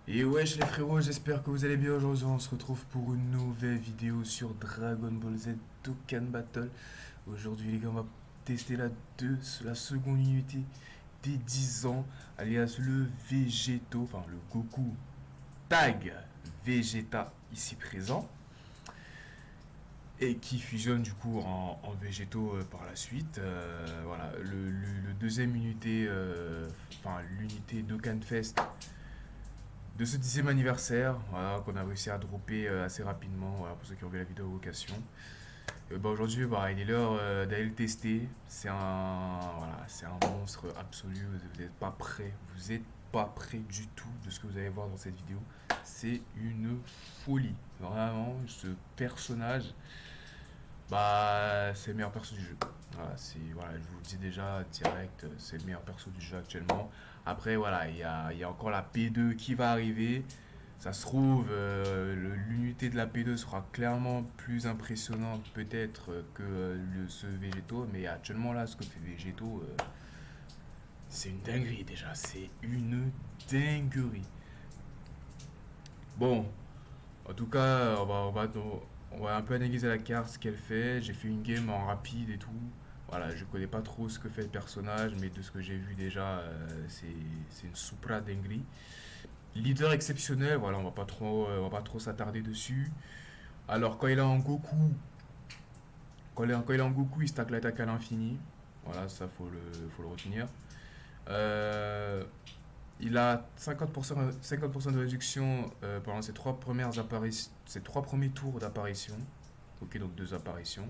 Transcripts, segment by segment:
Et wesh les frérots, j'espère que vous allez bien. Aujourd'hui on se retrouve pour une nouvelle vidéo sur Dragon Ball Z Dokkan Battle. Aujourd'hui les gars, on va tester la seconde unité des 10 ans, alias le Végéto, enfin le Goku Tag Vegeta ici présent, et qui fusionne du coup en Végéto par la suite. Voilà, le deuxième unité, enfin l'unité Dokkan Fest de ce 10e anniversaire, voilà, qu'on a réussi à dropper assez rapidement, voilà, pour ceux qui ont vu la vidéo vocation. Bah, aujourd'hui, bah, il est l'heure d'aller le tester. C'est un monstre absolu. Vous n'êtes pas prêt. Vous n'êtes pas prêt du tout de ce que vous allez voir dans cette vidéo. C'est une folie. Vraiment, ce personnage, bah, c'est le meilleur perso du jeu. Voilà, je vous le dis déjà direct, c'est le meilleur perso du jeu actuellement. Après, voilà, il y a encore la P2 qui va arriver. Ça se trouve, l'unité de la P2 sera clairement plus impressionnante peut-être que ce Végéto. Mais actuellement, là, ce que fait Végéto, c'est une dinguerie déjà. C'est une dinguerie. Bon, en tout cas, on va un peu analyser la carte, ce qu'elle fait. J'ai fait une game en rapide et tout. Voilà, je connais pas trop ce que fait le personnage, mais de ce que j'ai vu déjà, c'est une Supra dinguerie. Leader exceptionnel, voilà, on va pas trop s'attarder dessus. Alors quand il est en Goku, quand il est en Goku, il stack l'attaque à l'infini. Voilà, ça faut le retenir. Euh, il a 50% de réduction pendant ses trois premiers tours d'apparition. Ok, donc deux apparitions.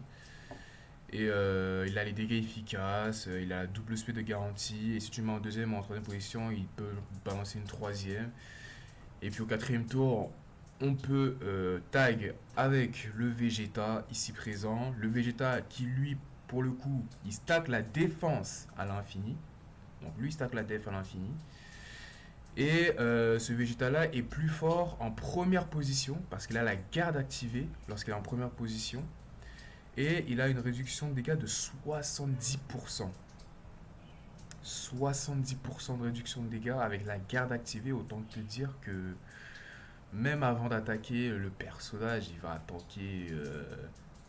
Et il a les dégâts efficaces, il a la double spé de garantie. Et si tu mets en deuxième ou en troisième position, il peut balancer une troisième. Et puis au quatrième tour, on peut tag avec le Vegeta ici présent. Le Vegeta qui lui, pour le coup, il stack la défense à l'infini. Donc lui, il stack la def à l'infini. Et ce Vegeta là est plus fort en première position parce qu'il a la garde activée lorsqu'il est en première position. Et il a une réduction de dégâts de 70%. 70% de réduction de dégâts avec la garde activée. Autant te dire que même avant d'attaquer le personnage, il va tanker.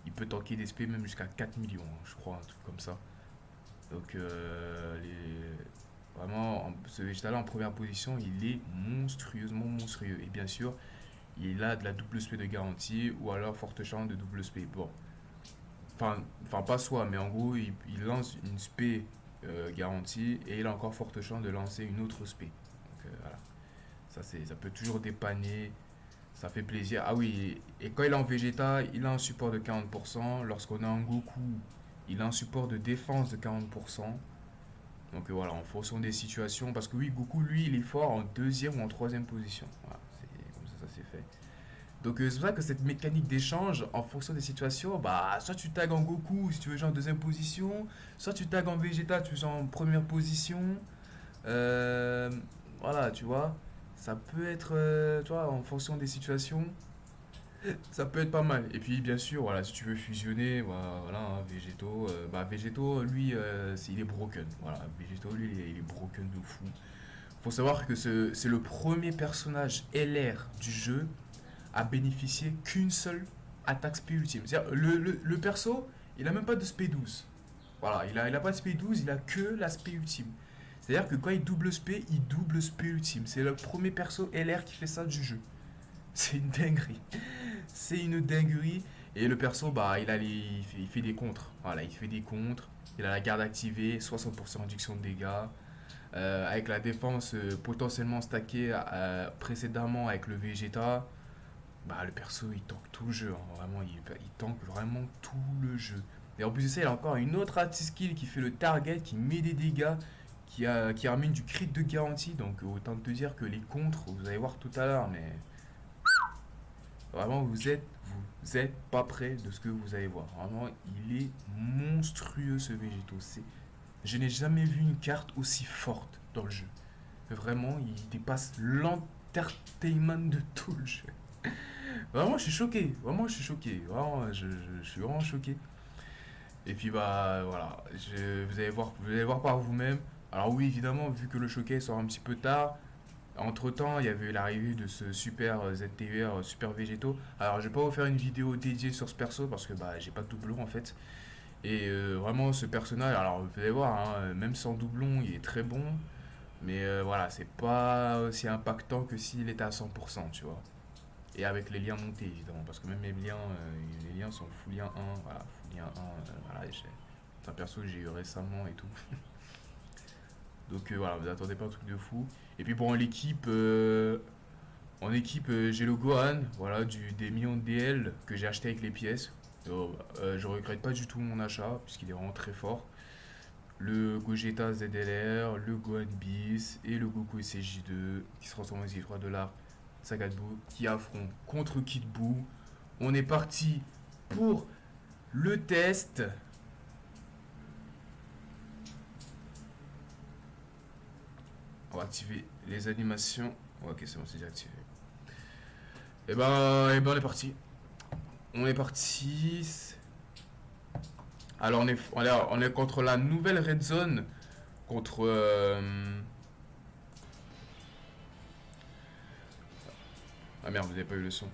Il peut tanker des SP même jusqu'à 4 millions, hein, je crois, un truc comme ça. Donc, vraiment, ce végétal en première position, il est monstrueusement monstrueux. Et bien sûr, il a de la double SP de garantie ou alors forte chance de double SP. Bon, enfin pas soi, mais en gros, il lance une SP garantie et il a encore forte chance de lancer une autre SP. Donc, voilà, ça peut toujours dépanner. Ça fait plaisir. Ah oui, et quand il est en Vegeta, il a un support de 40%. Lorsqu'on est en Goku, il a un support de défense de 40%. Donc voilà, en fonction des situations. Parce que oui, Goku, lui, il est fort en deuxième ou en troisième position. Voilà, c'est comme ça c'est fait. Donc c'est pour ça que cette mécanique d'échange, en fonction des situations, bah soit tu tags en Goku si tu veux jouer en deuxième position, soit tu tags en Vegeta, tu veux jouer en première position. Euh, voilà, tu vois. Ça peut être, tu vois, en fonction des situations, ça peut être pas mal. Et puis, bien sûr, voilà, si tu veux fusionner, voilà, hein, Végéto, bah, Végéto, lui, il est broken. Voilà, Végéto, lui, il est broken de fou. Faut savoir que c'est le premier personnage LR du jeu à bénéficier qu'une seule attaque spé ultime. C'est-à-dire, le perso, il a même pas de spé 12. Voilà, il a pas de spé 12, il a que l'aspect ultime. C'est-à-dire que quand il double spé ultime. C'est le premier perso LR qui fait ça du jeu. C'est une dinguerie. C'est une dinguerie. Et le perso, bah, il fait des contres. Voilà, il fait des contres. Il a la garde activée, 60% réduction de dégâts. Avec la défense potentiellement stackée précédemment avec le Vegeta, bah, le perso il tank tout le jeu. Hein. Vraiment, il tank vraiment tout le jeu. Et en plus de ça, il a encore une autre anti-skill qui fait le target, qui met des dégâts, qui ramène du crit de garantie. Donc autant te dire que les contres, vous allez voir tout à l'heure, mais vraiment, vous êtes pas prêt de ce que vous allez voir. Vraiment, il est monstrueux ce Végéto. Je n'ai jamais vu une carte aussi forte dans le jeu. Vraiment, il dépasse l'entertainment de tout le jeu. Vraiment, je suis choqué. Vraiment, je suis choqué. Vraiment, je suis vraiment choqué. Et puis, bah, voilà. Vous allez voir par vous-même. Alors oui, évidemment, vu que le showcase sort un petit peu tard, Entre-temps, il y avait eu l'arrivée de ce super ZTUR, Super Végétaux. Alors, je vais pas vous faire une vidéo dédiée sur ce perso parce que bah, j'ai pas de doublon en fait. Et vraiment, ce personnage, alors vous allez voir, hein, même sans doublon, il est très bon. Mais voilà, c'est pas aussi impactant que s'il était à 100%, tu vois. Et avec les liens montés, évidemment, parce que même les liens sont full lien 1, voilà, full lien 1, voilà, c'est un perso que j'ai eu récemment et tout. Donc voilà, vous attendez pas un truc de fou. Et puis bon, en équipe, j'ai le Gohan, voilà, des millions de DL que j'ai acheté avec les pièces. Je regrette pas du tout mon achat, puisqu'il est vraiment très fort. Le Gogeta ZLR, le Gohan Beast et le Goku SCJ2 qui se transforme en SCJ3 de l'art Saga de Buu qui affrontent contre Kid Buu. On est parti pour le test. On va activer les animations. Ok, c'est bon, c'est déjà activé. Et ben, on est parti. On est parti. Alors, on est contre la nouvelle Red Zone. Contre. Ah merde, vous n'avez pas eu le son.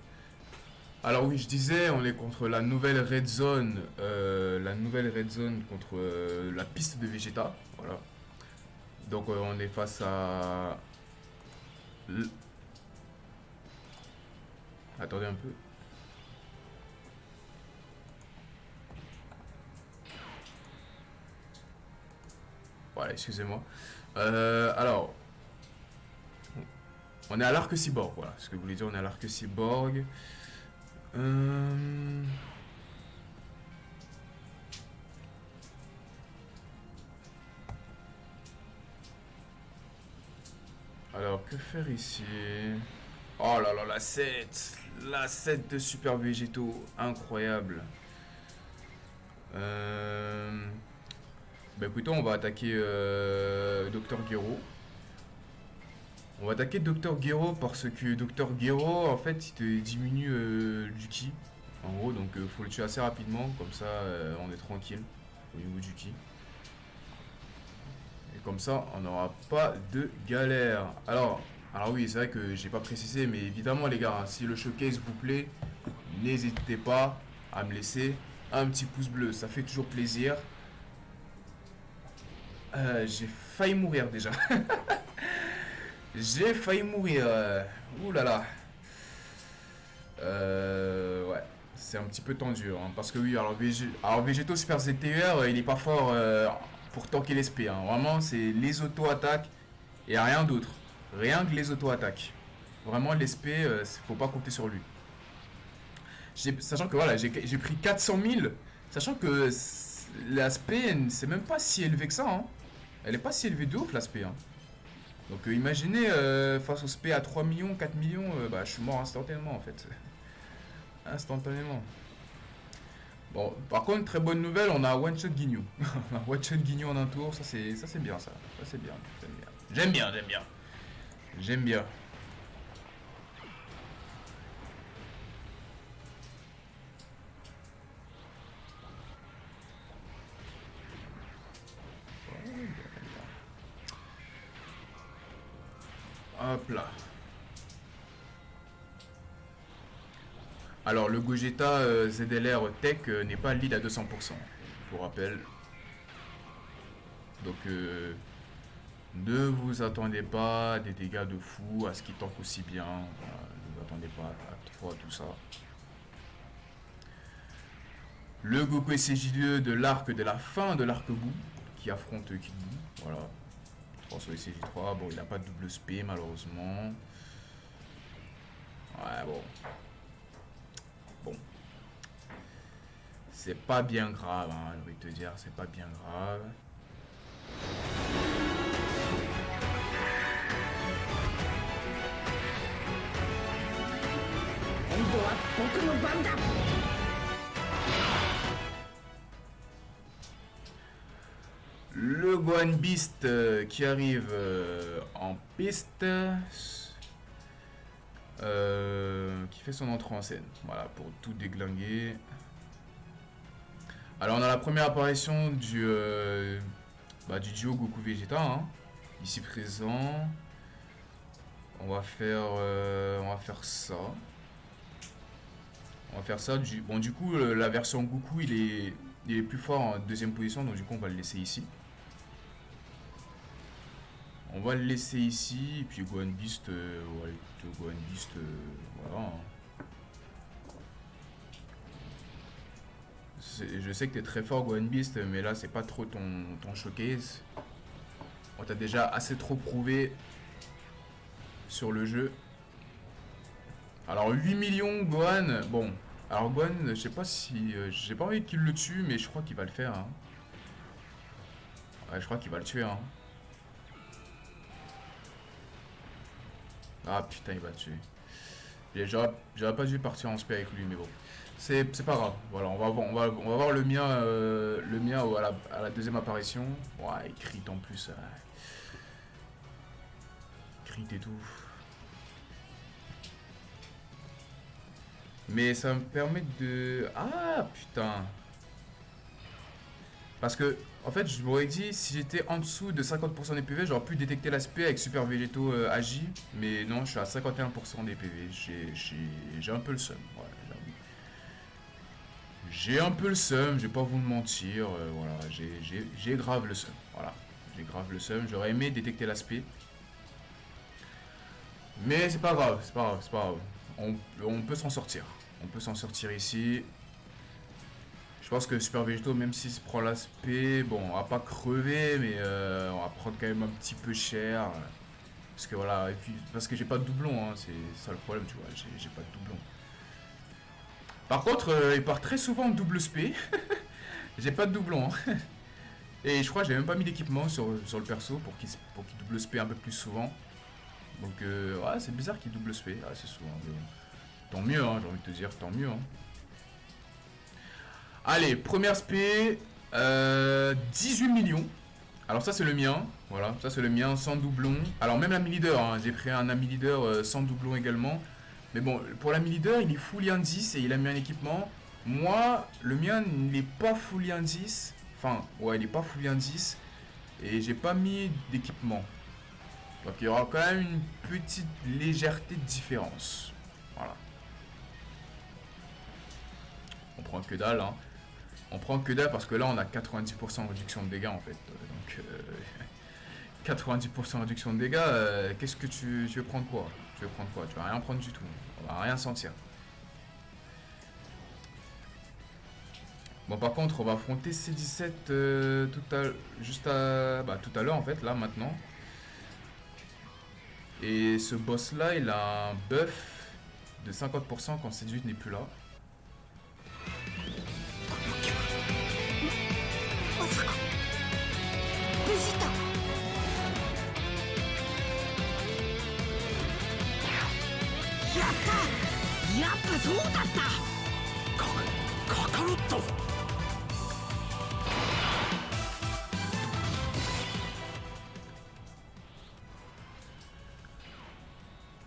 Alors oui, je disais, on est contre la nouvelle Red Zone. La nouvelle Red Zone contre la piste de Vegeta. Voilà. Donc on est face à. Attendez un peu. Voilà, excusez-moi. Alors, on est à l'arc cyborg, voilà. Ce que vous voulez dire, on est à l'arc cyborg. Alors, que faire ici? Oh là là, la 7 de Super Végétaux, incroyable. Bah écoutez, on va attaquer Dr Gero. On va attaquer Dr Gero parce que Dr Gero, en fait, il te diminue du ki. En gros, donc faut le tuer assez rapidement, comme ça on est tranquille au niveau du ki. Et comme ça, on n'aura pas de galère. Alors oui, c'est vrai que j'ai pas précisé, mais évidemment les gars, hein, si le showcase vous plaît, n'hésitez pas à me laisser un petit pouce bleu, ça fait toujours plaisir. J'ai failli mourir déjà. J'ai failli mourir. Ouh là là. Ouais, c'est un petit peu tendu. Hein, parce que oui, alors Végéto Super ZTUR, il est pas fort pour tanker les SP. Hein. Vraiment, c'est les auto-attaques et rien d'autre. Rien que les auto-attaques. Vraiment, l'SP, faut pas compter sur lui. Sachant que voilà, j'ai pris 400 000. Sachant que l'aspect, c'est même pas si élevé que ça. Hein. Elle est pas si élevée de ouf, l'aspect. Hein. Donc imaginez, face au SP à 3 millions, 4 millions, bah, je suis mort instantanément en fait. Instantanément. Bon, par contre, très bonne nouvelle, on a One Shot Guignou. On a One Shot Guignou en un tour, ça c'est bien ça. Ça c'est bien, j'aime bien. J'aime bien, j'aime bien. J'aime bien. Hop là. Alors le Gogeta ZLR Tech n'est pas lead à 200%, je vous rappelle. Donc ne vous attendez pas à des dégâts de fou, à ce qui tank aussi bien. Voilà, ne vous attendez pas à trop à tout ça. Le Goku SCJ2 de l'arc de la fin de l'arc bout qui affronte Kid Buu. Voilà. 3 sur SCJ3. Bon, il n'a pas de double SP malheureusement. Ouais, bon. Bon. C'est pas bien grave, hein, j'ai envie de te dire, c'est pas bien grave. Le Gohan Beast qui arrive en piste, qui fait son entrée en scène. Voilà, pour tout déglinguer. Alors on a la première apparition du duo Goku Vegeta, hein, ici présent. On va faire ça. On va faire ça. Bon, du coup, la version Goku, il est plus fort en deuxième position, donc du coup, on va le laisser ici. On va le laisser ici, et puis Gohan Beast, ouais, Gohan Beast, voilà. Je sais que t'es très fort Gohan Beast, mais là c'est pas trop ton showcase. On t'a déjà assez trop prouvé sur le jeu. Alors 8 millions Gohan, bon. Alors Gohan, je sais pas si... j'ai pas envie qu'il le tue, mais je crois qu'il va le faire. Hein. Ouais, je crois qu'il va le tuer. Hein. Ah putain, il va le tuer. J'aurais pas dû partir en spé avec lui, mais bon. C'est pas grave. Voilà, on va voir le mien à la deuxième apparition. Ouais, il crit en plus. Crit et tout. Mais ça me permet de... Ah, putain. Parce que, en fait, je m'aurais dit, si j'étais en dessous de 50% des PV, j'aurais pu détecter l'aspect avec Super Végétaux Agi. Mais non, je suis à 51% des PV. J'ai un peu le seum. Ouais, j'ai un peu le seum, je vais pas vous le mentir. Voilà, j'ai grave le seum. Voilà, j'ai grave le seum. J'aurais aimé détecter l'aspect. Mais c'est pas grave, c'est pas grave, c'est pas grave. On peut s'en sortir. On peut s'en sortir ici. Je pense que Super Végétaux, même s'il se prend l'aspect, bon, on va pas crever, mais on va prendre quand même un petit peu cher. Parce que voilà, et puis parce que j'ai pas de doublon, hein, c'est ça le problème, tu vois, j'ai pas de doublon. Par contre, il part très souvent en double spé. J'ai pas de doublon. Hein. Et je crois que j'ai même pas mis d'équipement sur le perso pour qu'il double spé un peu plus souvent. Donc ouais, c'est bizarre qu'il double spé assez souvent. Mais tant mieux, hein, j'ai envie de te dire, tant mieux. Hein. Allez, première spé, 18 millions. Alors ça c'est le mien, voilà, ça c'est le mien, sans doublon. Alors même l'ami leader, hein, j'ai pris un ami leader sans doublon également. Mais bon, pour l'ami leader, il est full indice et il a mis un équipement. Moi, le mien n'est pas full indice. Enfin, ouais, il est pas full indice. Et j'ai pas mis d'équipement. Donc il y aura quand même une petite légèreté de différence. Voilà. On prend que dalle, hein. On prend que dalle parce que là on a 90% de réduction de dégâts en fait. Donc 90% de réduction de dégâts, qu'est-ce que tu veux prendre quoi? Tu veux prendre quoi? Tu vas rien prendre du tout. On va rien sentir. Bon par contre on va affronter C17 tout à l'heure en fait, là maintenant. Et ce boss là il a un buff de 50% quand C18 n'est plus là.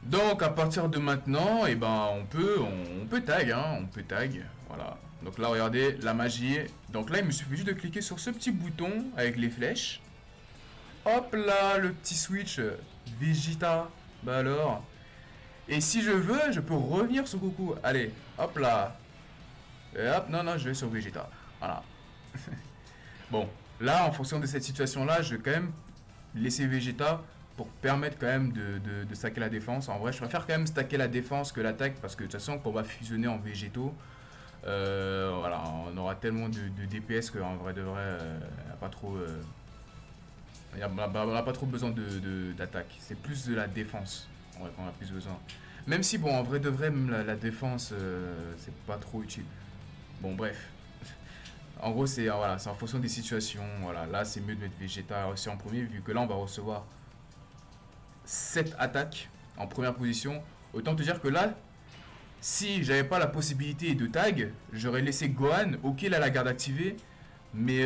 Donc à partir de maintenant, eh ben, on peut tag, hein, on peut tag, voilà. Donc là regardez, la magie, donc là il me suffit juste de cliquer sur ce petit bouton avec les flèches. Hop là, le petit switch Vegeta, bah alors. Et si je veux, je peux revenir sur Goku, allez, hop là. Et hop, non, je vais sur Vegeta, voilà. Bon, là en fonction de cette situation là, je vais quand même laisser Vegeta pour permettre quand même de stacker la défense. En vrai, je préfère quand même stacker la défense que l'attaque parce que de toute façon, quand on va fusionner en végétaux, voilà, on aura tellement de DPS qu'en vrai de vrai, il n'y a pas trop, on n'a pas trop besoin d'attaque. C'est plus de la défense en vrai qu'on a plus besoin. Même si, bon, en vrai de vrai, même la défense, c'est pas trop utile. Bon, bref. En gros, c'est voilà, en fonction des situations. Voilà, là, c'est mieux de mettre Vegeta aussi en premier, vu que là, on va recevoir 7 attaques en première position. Autant te dire que là, si j'avais pas la possibilité de tag, j'aurais laissé Gohan. Ok, il a la garde activée, mais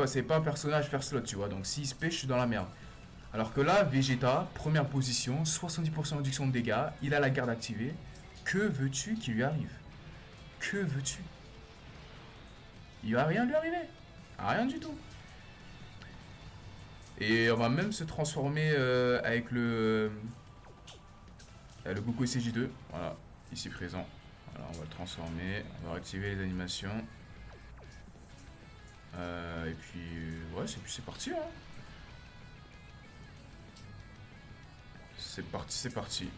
c'est pas un personnage first slot, tu vois. Donc s'il se pêche, je suis dans la merde. Alors que là, Vegeta, première position, 70% de réduction de dégâts, il a la garde activée. Que veux-tu qui lui arrive? Que veux-tu? Il va rien lui arriver. Rien du tout. Et on va même se transformer avec le Goku CJ2. Voilà, ici présent. Voilà, on va le transformer. On va activer les animations. Et puis, ouais, c'est parti. Hein. C'est parti, c'est parti.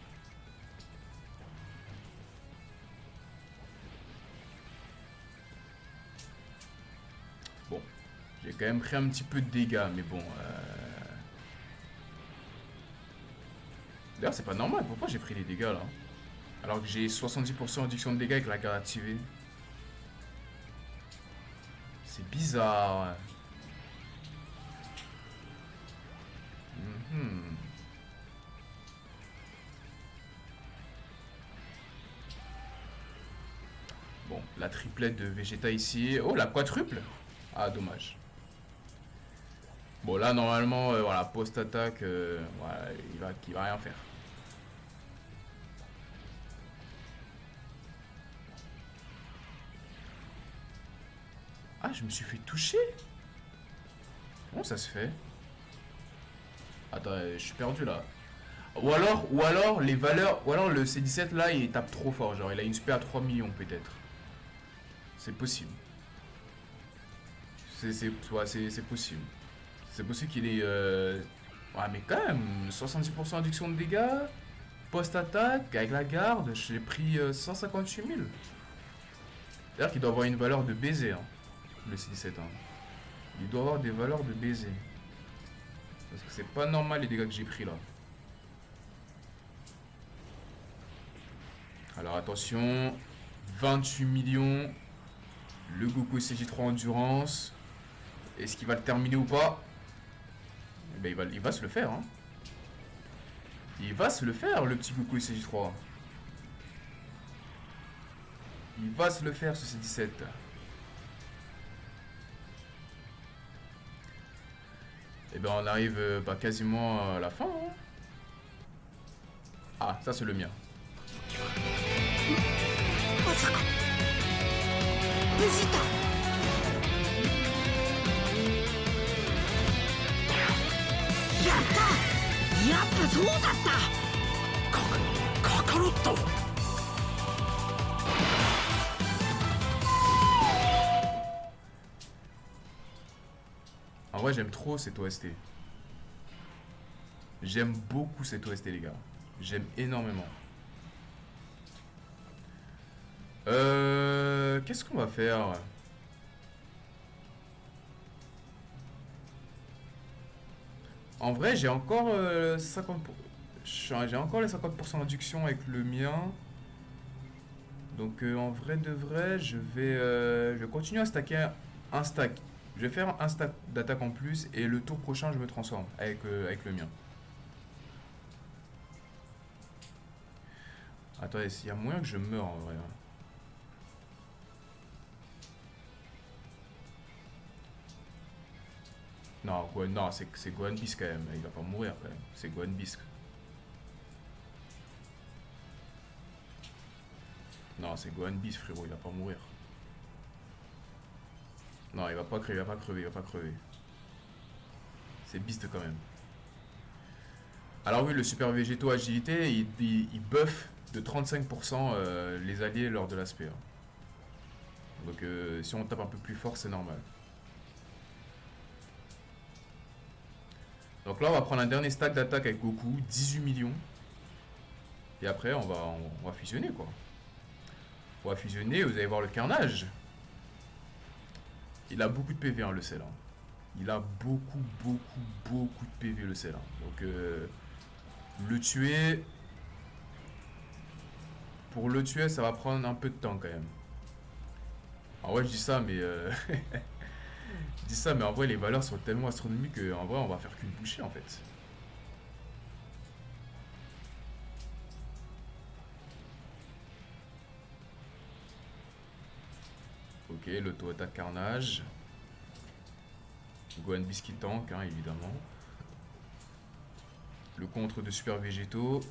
Bon, j'ai quand même pris un petit peu de dégâts, mais bon. D'ailleurs, c'est pas normal. Pourquoi j'ai pris les dégâts là? Alors que j'ai 70% réduction de dégâts avec la garde activée. C'est bizarre. Mhm. Bon, la triplette de Vegeta ici. Oh, la quadruple. Ah, dommage. Bon, là, normalement, voilà, post-attaque, voilà, il va rien faire. Ah, je me suis fait toucher. Comment ça se fait? Attends, je suis perdu là. Ou alors les valeurs, ou alors le C17 là, il tape trop fort, genre il a une spé à 3 millions peut-être. C'est possible. C'est possible. C'est possible qu'il ait. Ouais, mais quand même, 70% réduction de dégâts, post-attaque, avec la garde, j'ai pris 158 000. C'est-à-dire qu'il doit avoir une valeur de baiser, hein, le C17. Hein. Il doit avoir des valeurs de baiser. Parce que c'est pas normal les dégâts que j'ai pris là. Alors attention, 28 millions, le Goku CJ3 Endurance. Est-ce qu'il va le terminer ou pas? Eh ben, il va se le faire. Hein. Il va se le faire, le petit Goku CJ3. Il va se le faire, ce C17. Et ben on arrive quasiment à la fin. Hein. Ah, ça c'est le mien. En vrai, j'aime trop cette OST. J'aime beaucoup cette OST, les gars. J'aime énormément. Qu'est-ce qu'on va faire? En vrai, j'ai encore 50 j'ai encore les 50% de réduction avec le mien. Donc en vrai de vrai, je vais continuer à stacker un stack. Je vais faire un stack d'attaque en plus et le tour prochain, je me transforme avec le mien. Attendez, il y a moyen que je meure en vrai. Hein. Non, non, c'est Gohan Beast quand même. Il va pas mourir quand même. C'est Gohan Beast. Non, c'est Gohan Beast, frérot. Il va pas mourir. Non, il va pas crever, il va pas crever, il va pas crever. C'est Beast quand même. Alors oui, le super végétaux agilité, il buff de 35% les alliés lors de l'aspect. Hein. Donc si on tape un peu plus fort, c'est normal. Donc là, on va prendre un dernier stack d'attaque avec Goku, 18 millions. Et après, on va fusionner, quoi. On va fusionner, vous allez voir le carnage. Il a beaucoup de PV, hein, le sel. Hein. Il a beaucoup de PV, le sel. Hein. Donc, le tuer... Pour le tuer, ça va prendre un peu de temps, quand même. En vrai, je dis ça, mais... je dis ça, mais en vrai, les valeurs sont tellement astronomiques qu'en vrai, on va faire qu'une bouchée, en fait. Ok, l'auto-attaque carnage. Gohan Biscuit tank, hein, évidemment. Le contre de super végétaux.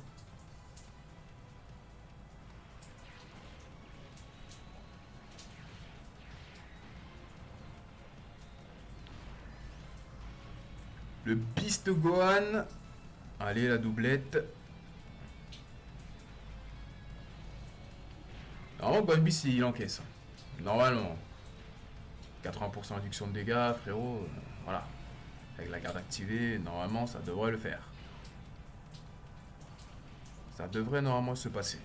Le Beast Gohan. Allez, la doublette. Normalement, Gohan Beast, il encaisse. Normalement. 80% réduction de dégâts, frérot. Voilà. Avec la garde activée, normalement, ça devrait le faire. Ça devrait normalement se passer.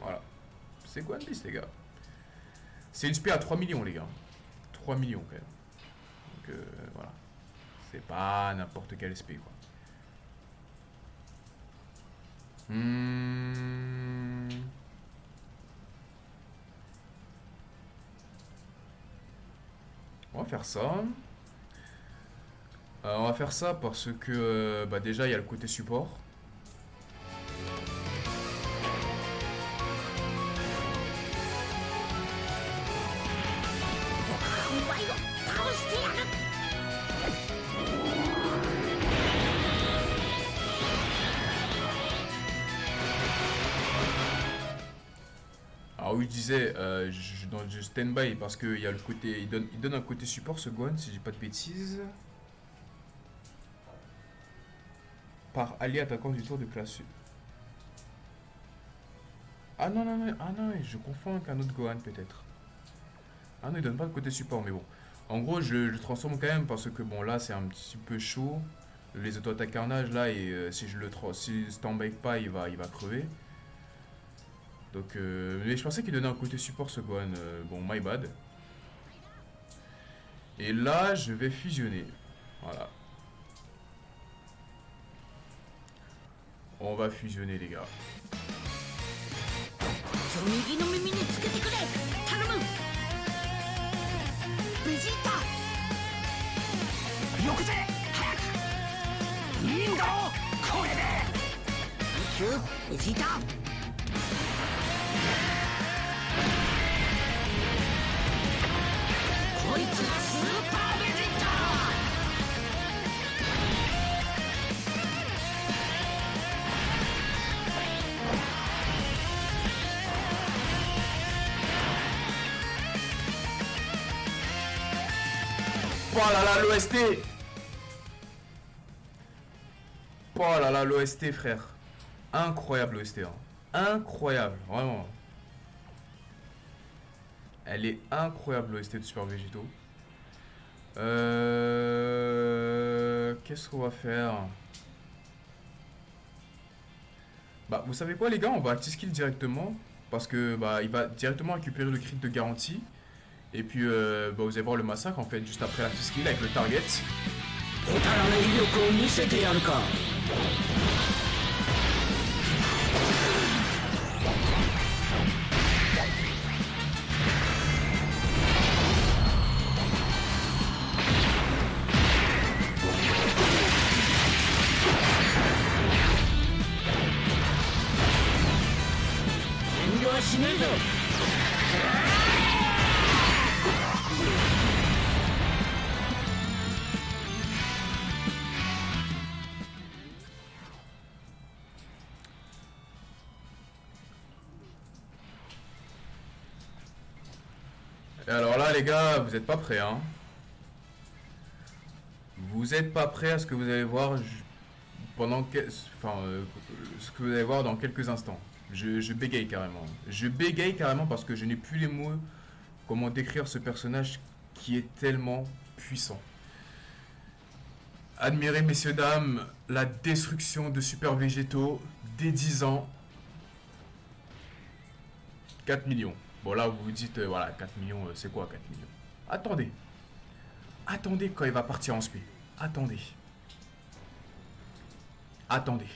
Voilà. C'est Gohan Beast, les gars. C'est une spé à 3 millions, les gars. 3 millions, quand même. Donc, voilà. C'est pas n'importe quelle spé, quoi. On va faire ça. On va faire ça parce que bah déjà il y a le côté support. Alors oui, je disais, dans du stand-by parce qu'il y a le côté, il donne un côté support ce Gohan si j'ai pas de bêtises. Par allié attaquant du tour de classe. Ah non, non, non, ah non, je confonds avec un autre Gohan peut-être. Ah non, il donne pas le côté support, mais bon. En gros, je le transforme quand même parce que bon, là c'est un petit peu chaud. Les auto-attaques carnage là, et si je stand-by pas, il va crever. Donc, mais je pensais qu'il donnait un côté support ce Gohan. Bon, my bad. Et là, je vais fusionner. Voilà. On va fusionner, les gars. Oh là là, l'OST. Oh là là, l'OST, frère. Incroyable l'OST. Hein. Incroyable, vraiment. Elle est incroyable l'OST de Super Végétaux. Qu'est-ce qu'on va faire? Bah, vous savez quoi, les gars? On va anti-skill directement. Parce que bah, il va directement récupérer le crit de garantie. Et puis, bah, vous allez voir le massacre en fait, juste après l'anti-skill avec le target. Et alors là, les gars, vous êtes pas prêts, hein? Vous êtes pas prêts à ce que vous allez voir ce que vous allez voir dans quelques instants. Je bégaye carrément. Je bégaye carrément parce que je n'ai plus les mots comment décrire ce personnage qui est tellement puissant. Admirez, messieurs, dames, la destruction de Super Végétaux dès 10 ans. 4 millions. Bon, là, vous vous dites, voilà, 4 millions, c'est quoi 4 millions? Attendez. Attendez quand il va partir en spé. Attendez. Attendez.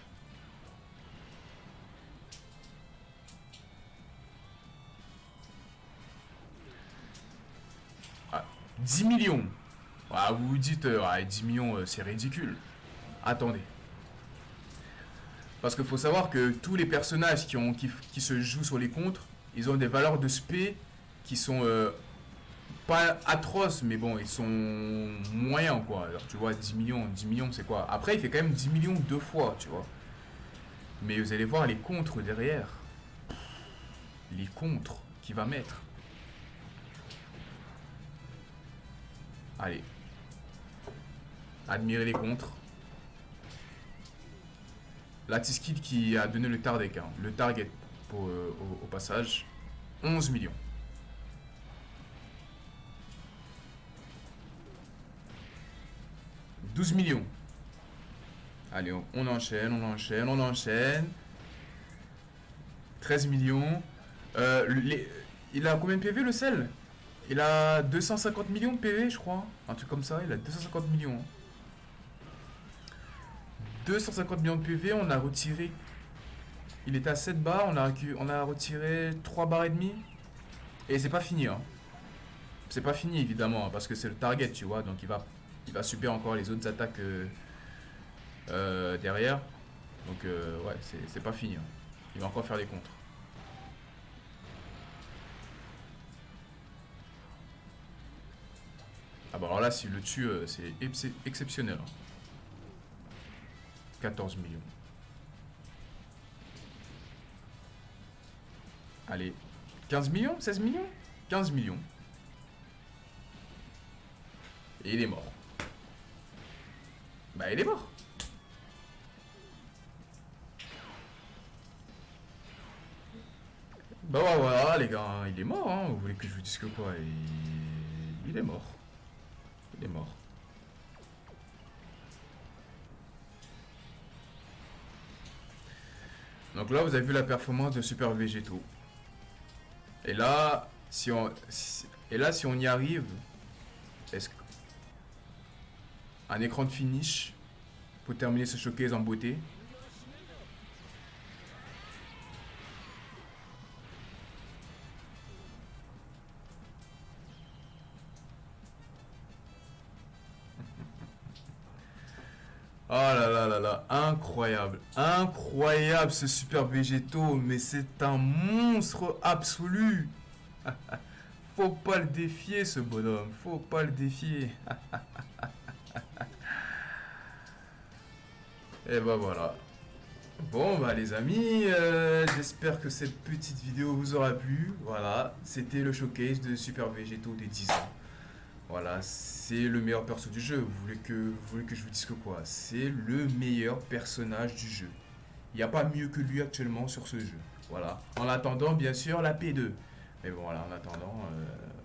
Ah, 10 millions. Ah, vous vous dites, 10 millions, c'est ridicule. Attendez. Parce qu'il faut savoir que tous les personnages qui se jouent sur les contres, ils ont des valeurs de spé qui sont pas atroces, mais bon, ils sont moyens, quoi. Alors, tu vois, 10 millions, c'est quoi? Après, il fait quand même 10 millions deux fois, tu vois. Mais vous allez voir les contres derrière. Les contres qu'il va mettre. Allez. Admirer les contres. La T-Skid qui a donné le target, hein. Le target pour, au passage. 11 millions. « 12 millions. Allez, on enchaîne, on enchaîne, on enchaîne. 13 millions. Il a combien de PV le sel? Il a 250 millions de PV, je crois. Un truc comme ça, il a 250 millions. 250 millions de PV, on a retiré. Il était à 7 barres, on a retiré 3 barres et demi. Et c'est pas fini, hein. C'est pas fini évidemment, hein, parce que c'est le target, tu vois. Donc il va subir encore les autres attaques derrière. Donc ouais, c'est pas fini, hein. Il va encore faire des contres. Ah bah alors là, s'il le tue, c'est exceptionnel, hein. 14 millions. Allez. 15 millions? 16 millions? 15 millions. Et il est mort. Bah il est mort. Bah ouais, voilà les gars, il est mort, hein. Vous voulez que je vous dise que quoi? Il est mort. Il est mort. Donc là, vous avez vu la performance de Super Végétaux. Et là, si on y arrive, est-ce un écran de finish pour terminer ce showcase en beauté? Oh là là là là, incroyable, incroyable ce Super Végétaux, mais c'est un monstre absolu. Faut pas le défier ce bonhomme, faut pas le défier. Et bah voilà. Bon bah les amis, j'espère que cette petite vidéo vous aura plu. Voilà, c'était le showcase de Super Végétaux des 10 ans. Voilà, c'est le meilleur perso du jeu. Vous voulez que je vous dise que quoi? C'est le meilleur personnage du jeu. Il n'y a pas mieux que lui actuellement sur ce jeu. Voilà. En attendant, bien sûr, la P2. Mais bon, voilà, en attendant,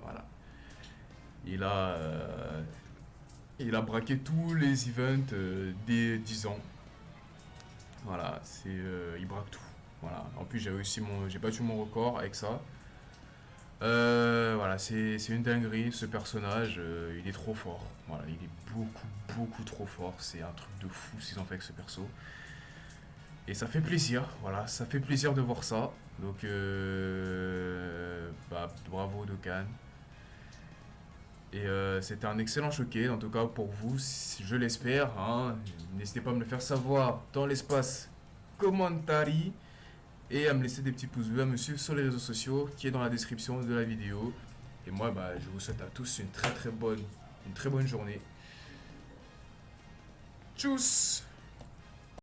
voilà. Il a, euh, il a braqué tous les events des 10 ans. Voilà, il braque tout. Voilà. En plus, j'ai battu mon record avec ça. Voilà, c'est une dinguerie ce personnage, il est trop fort. Voilà, il est beaucoup, beaucoup trop fort. C'est un truc de fou ce qu'ils ont fait avec ce perso. Et ça fait plaisir, voilà, ça fait plaisir de voir ça. Donc, bah, bravo Dokkan. Et c'était un excellent showcase, en tout cas pour vous, je l'espère, hein. N'hésitez pas à me le faire savoir dans l'espace commentary et à me laisser des petits pouces bleus, à me suivre sur les réseaux sociaux qui est dans la description de la vidéo. Et moi, bah, je vous souhaite à tous une très bonne journée. Tchuss!